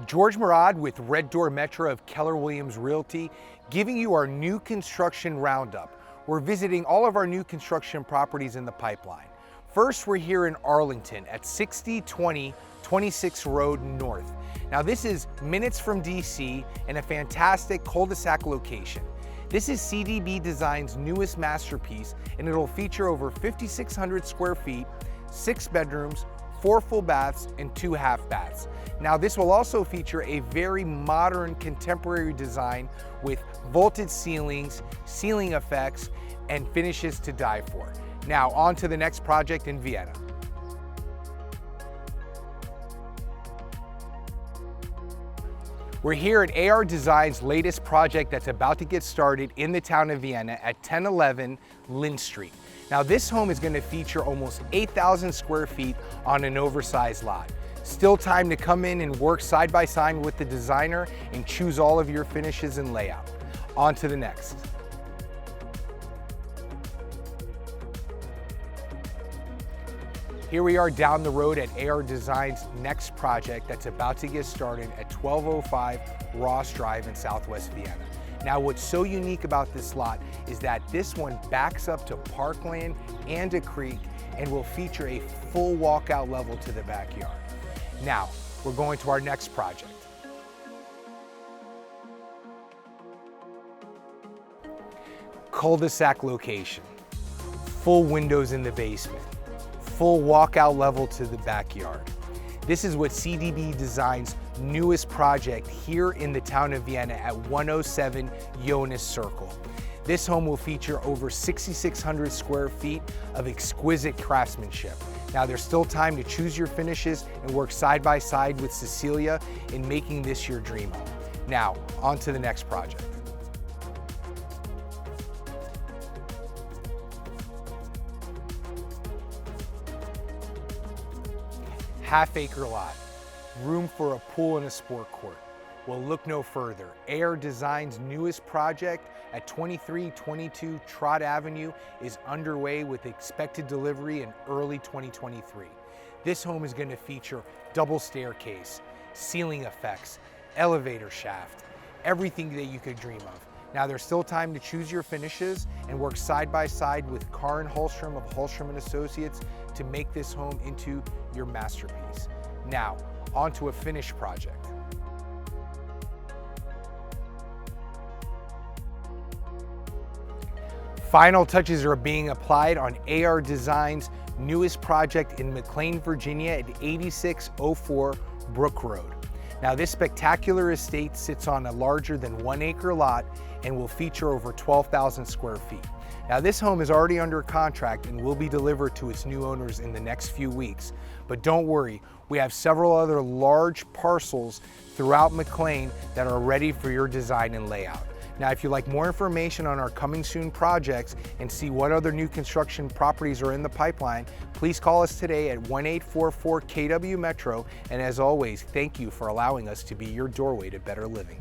George Murad with Red Door Metro of Keller Williams Realty, giving you our new construction roundup. We're visiting all of our new construction properties in the pipeline. First, we're here in Arlington at 6020 26th Road North. Now this is minutes from DC and a fantastic cul-de-sac location. This is CDB Design's newest masterpiece, and it'll feature over 5,600 square feet, 6 bedrooms, 4 full baths, and 2 half baths. Now this will also feature a very modern contemporary design with vaulted ceilings, ceiling effects, and finishes to die for. Now on to the next project in Vienna. We're here at AR Design's latest project that's about to get started in the town of Vienna at 1011 Lynn Street. Now this home is going to feature almost 8,000 square feet on an oversized lot. Still time to come in and work side by side with the designer and choose all of your finishes and layout. On to the next. Here we are down the road at AR Design's next project that's about to get started at 1205 Ross Drive in Southwest Vienna. Now what's so unique about this lot is that this one backs up to parkland and a creek and will feature a full walkout level to the backyard. Now, we're going to our next project. Cul-de-sac location, full windows in the basement, full walkout level to the backyard. This is what CDB Design's newest project here in the town of Vienna at 107 Jonas Circle. This home will feature over 6,600 square feet of exquisite craftsmanship. Now there's still time to choose your finishes and work side by side with Cecilia in making this your dream home. Now, on to the next project. Half-acre lot, room for a pool and a sport court. Well, look no further. AR Design's newest project at 2322 Trott Avenue is underway with expected delivery in early 2023. This home is going to feature double staircase, ceiling effects, elevator shaft, everything that you could dream of. Now there's still time to choose your finishes and work side by side with Karin Holstrom of Holstrom & Associates to make this home into your masterpiece. Now, on to a finished project. Final touches are being applied on AR Design's newest project in Mclean, Virginia at 8604 Brook Road. Now this spectacular estate sits on a larger than 1 acre lot and will feature over 12,000 square feet. Now this home is already under contract and will be delivered to its new owners in the next few weeks. But don't worry, we have several other large parcels throughout Mclean that are ready for your design and layout. Now, if you'd like more information on our coming soon projects and see what other new construction properties are in the pipeline, please call us today at 1-844-KW Metro. And as always, thank you for allowing us to be your doorway to better living.